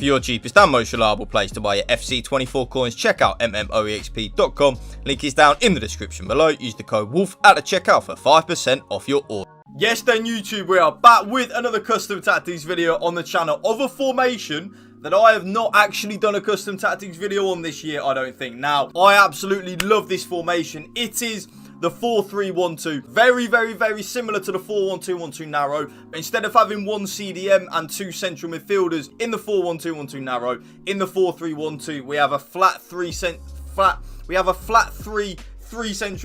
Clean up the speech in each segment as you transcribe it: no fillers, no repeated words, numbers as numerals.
For your cheapest and most reliable place to buy your FC24 coins, check out mmoexp.com. Link is down in the description below. Use the code WOLF at the checkout for 5% off your order. Yes then YouTube, we are back with another custom tactics video on the channel of a formation that I have not actually done a custom tactics video on this year, I don't think. Now, I absolutely love this formation. It is the 4-3-1-2. Very similar to the 4-1-2-1-2 narrow. But instead of having one CDM and two central midfielders in the 4-1-2-1-2 narrow, in the 4-3-1-2, we have a flat three central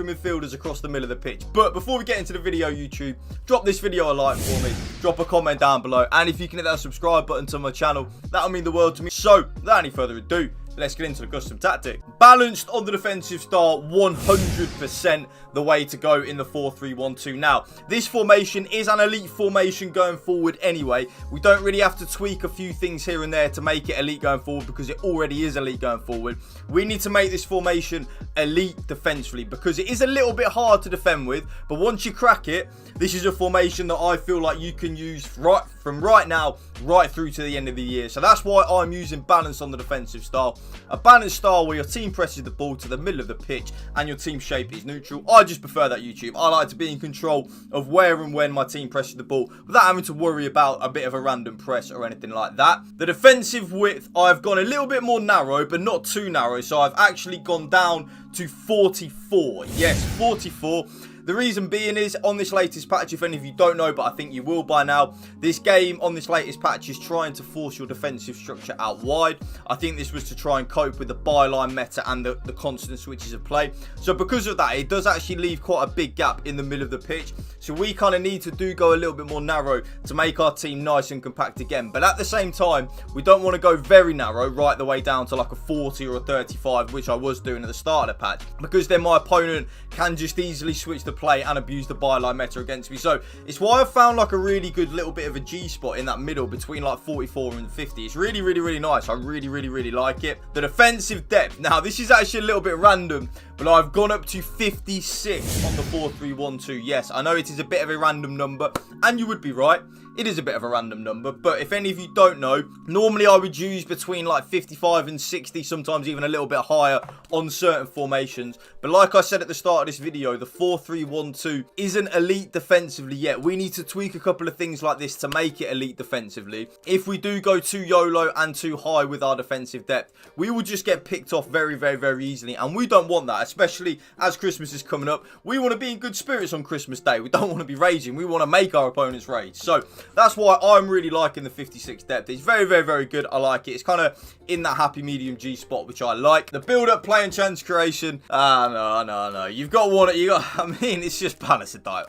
midfielders across the middle of the pitch. But before we get into the video, YouTube, drop this video a like for me, drop a comment down below, and if you can hit that subscribe button to my channel, that'll mean the world to me. So without any further ado, let's get into the custom tactic. Balanced on the defensive style, 100% the way to go in the 4-3-1-2. Now, this formation is an elite formation going forward anyway. We don't really have to tweak a few things here and there to make it elite going forward because it already is elite going forward. We need to make this formation elite defensively because it is a little bit hard to defend with, but once you crack it, this is a formation that I feel like you can use from right now right through to the end of the year. So that's why I'm using balance on the defensive style. A balanced style where your team presses the ball to the middle of the pitch and your team shape is neutral. I just prefer that, YouTube. I like to be in control of where and when my team presses the ball without having to worry about a bit of a random press or anything like that. The defensive width, I've gone a little bit more narrow, but not too narrow. So I've actually gone down to 44. Yes, 44. The reason being is, on this latest patch, if any of you don't know, but I think you will by now, this game on this latest patch is trying to force your defensive structure out wide. I think this was to try and cope with the byline meta and the constant switches of play. So because of that, it does actually leave quite a big gap in the middle of the pitch. So we kind of need to go a little bit more narrow to make our team nice and compact again. But at the same time, we don't want to go very narrow right the way down to like a 40 or a 35, which I was doing at the start of the patch, because then my opponent can just easily switch the play and abuse the byline meta against me. So it's why I found like a really good little bit of a G spot in that middle between like 44 and 50. It's really nice. I really like it. The defensive depth, now this is actually a little bit random, but I've gone up to 56 on the 4-3-1-2. Yes, I know it is a bit of a random number, and you would be right. It is a bit of a random number, but if any of you don't know, normally I would use between like 55 and 60, sometimes even a little bit higher on certain formations. But like I said at the start of this video, the 4-3-1-2 isn't elite defensively yet. We need to tweak a couple of things like this to make it elite defensively. If we do go too YOLO and too high with our defensive depth, we will just get picked off very easily, and we don't want that, especially as Christmas is coming up. We want to be in good spirits on Christmas Day. We don't want to be raging. We want to make our opponents rage. So that's why I'm really liking the 56 depth. It's very good. I like it. It's kind of in that happy medium G spot, which I like. The build-up, play and chance creation. No. You've got one. I mean, it's just balance and dive.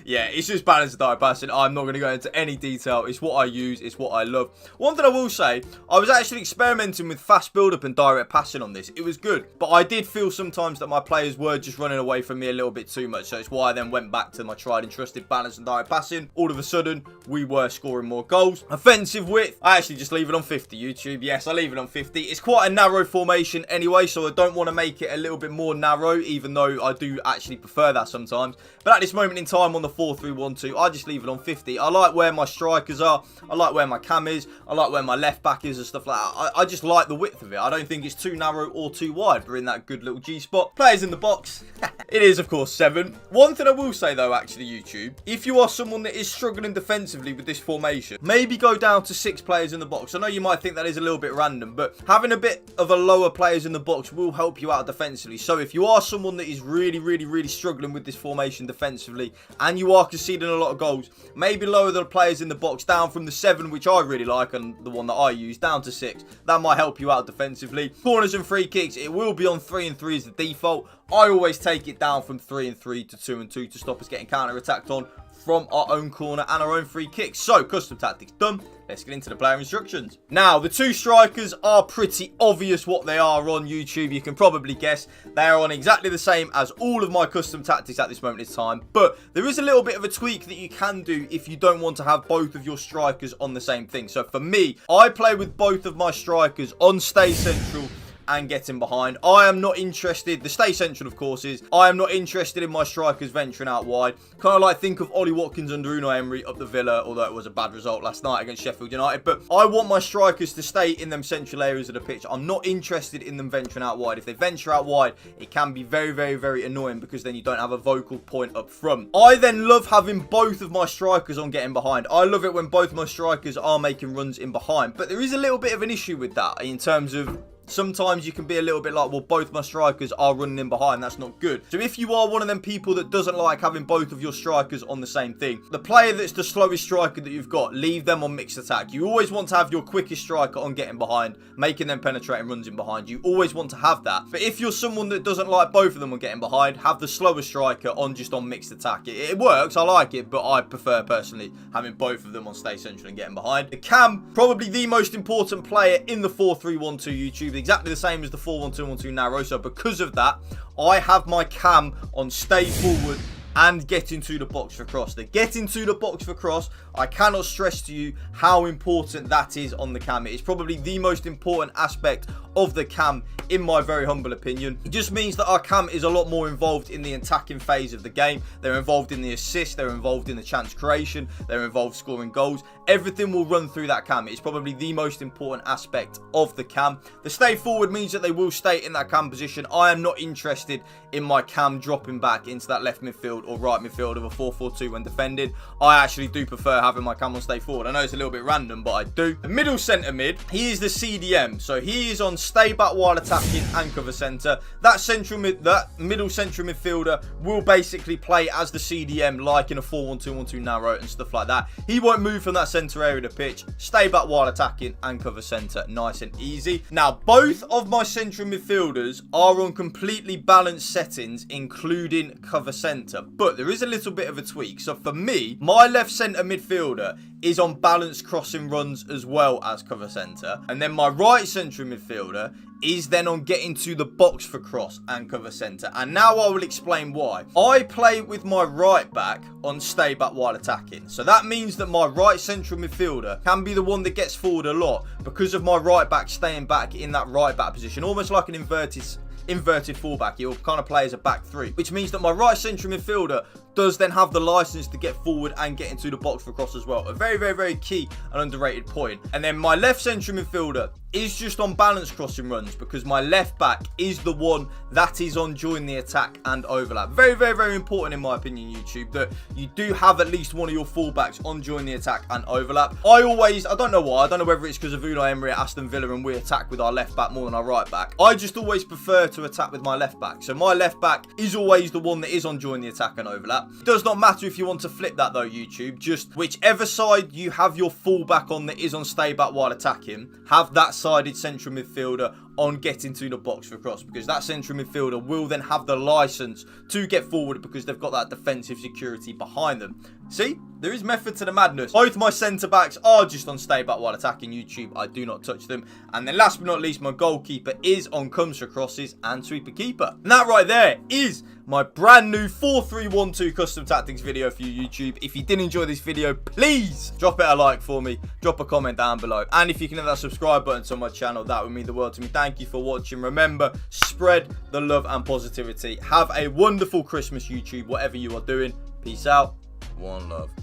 Yeah, it's just balance and dive passing. I'm not going to go into any detail. It's what I use. It's what I love. One thing I will say, I was actually experimenting with fast build-up and direct passing on this. It was good, but I did feel sometimes that my players were just running away from me a little bit too much. So it's why I then went back to my tried and trusted balance and direct passing. All of a sudden, we were scoring more goals. Offensive width, I actually just leave it on 50, YouTube. Yes, I leave it on 50. It's quite a narrow formation anyway, so I don't want to make it a little bit more narrow, even though I do actually prefer that sometimes. But at this moment in time on the 4-3-1-2, I just leave it on 50. I like where my strikers are. I like where my cam is. I like where my left back is and stuff like that. I just like the width of it. I don't think it's too narrow or too wide. We're in that good little G spot. Players in the box. It is, of course, 7. One thing I will say, though, actually, YouTube, if you are someone that is struggling defensively with this formation, maybe go down to 6 players in the box. I know you might think that is a little bit random, but having a bit of a lower players in the box will help you out defensively. So if you are someone that is really struggling with this formation defensively and you are conceding a lot of goals, maybe lower the players in the box down from the 7, which I really like, and the one that I use, down to 6. That might help you out defensively. Corners and free kicks, it will be on 3 and 3 as the default. I always take it down from 3 and 3 to 2 and 2 to stop us getting counter-attacked on from our own corner and our own free kicks. So, custom tactics done. Let's get into the player instructions. Now, the 2 strikers are pretty obvious what they are on YouTube. You can probably guess. They are on exactly the same as all of my custom tactics at this moment in time. But there is a little bit of a tweak that you can do if you don't want to have both of your strikers on the same thing. So for me, I play with both of my strikers on stay central and getting behind. I am not interested. The stay central, of course, is I am not interested in my strikers venturing out wide. Kind of like think of Ollie Watkins under Unai Emery up the Villa, although it was a bad result last night against Sheffield United. But I want my strikers to stay in them central areas of the pitch. I'm not interested in them venturing out wide. If they venture out wide, it can be very, very, very annoying because then you don't have a vocal point up front. I then love having both of my strikers on getting behind. I love it when both my strikers are making runs in behind. But there is a little bit of an issue with that in terms of sometimes you can be a little bit like, well, both my strikers are running in behind. That's not good. So if you are one of them people that doesn't like having both of your strikers on the same thing, the player that's the slowest striker that you've got, leave them on mixed attack. You always want to have your quickest striker on getting behind, making them penetrating runs in behind. You always want to have that. But if you're someone that doesn't like both of them on getting behind, have the slower striker on just on mixed attack. It works. I like it, but I prefer personally having both of them on stay central and getting behind. The cam, probably the most important player in the 4-3-1-2 YouTube. Exactly the same as the 4-1-2-1-2 narrow. So because of that, I have my cam on stay forward and get into the box for cross. The get into the box for cross, I cannot stress to you how important that is on the cam. It is probably the most important aspect of the cam in my very humble opinion. It just means that our cam is a lot more involved in the attacking phase of the game. They're involved in the assist, they're involved in the chance creation, they're involved scoring goals. Everything will run through that cam. It's probably the most important aspect of the cam. The stay forward means that they will stay in that cam position. I am not interested in my cam dropping back into that left midfield or right midfield of a 4-4-2 when defended. I actually do prefer having my cam on stay forward. I know it's a little bit random, but I do. The middle centre mid, he is the CDM. So he is on stay back while attacking and cover centre. That middle central midfielder will basically play as the CDM like in a 4-1-2-1-2 narrow and stuff like that. He won't move from that centre area of the pitch. Stay back while attacking and cover centre. Nice and easy. Now, both of my central midfielders are on completely balanced settings, including cover centre. But there is a little bit of a tweak. So for me, my left centre midfielder is on balanced crossing runs as well as cover centre. And then my right central midfielder is then on getting to the box for cross and cover centre. And now I will explain why. I play with my right back on stay back while attacking. So that means that my right central midfielder can be the one that gets forward a lot because of my right back staying back in that right back position, almost like an inverted fullback. He'll kind of play as a back three, which means that my right central midfielder does then have the license to get forward and get into the box for cross as well. A very, very, very key and underrated point. And then my left central midfielder is just on balanced crossing runs because my left back is the one that is on join the attack and overlap. Very, very, very important in my opinion, YouTube, that you do have at least one of your fullbacks on join the attack and overlap. I don't know why. I don't know whether it's because of Unai Emery at Aston Villa and we attack with our left back more than our right back. I just always prefer to attack with my left back. So my left back is always the one that is on join the attack and overlap. It does not matter if you want to flip that though, YouTube. Just whichever side you have your fullback on that is on stay back while attacking, have that sided central midfielder on getting to the box for cross, because that central midfielder will then have the license to get forward because they've got that defensive security behind them. See, there is method to the madness. Both my centre backs are just on stay back while attacking, YouTube. I do not touch them. And then last but not least, my goalkeeper is on comes for crosses and sweeper keeper. And that right there is my brand new 4-3-1-2 custom tactics video for you, YouTube. If you did enjoy this video, please drop it a like for me, drop a comment down below, and if you can hit that subscribe button to my channel, that would mean the world to me. Thank you for watching. Remember, spread the love and positivity. Have a wonderful Christmas, YouTube, whatever you are doing. Peace out. One love.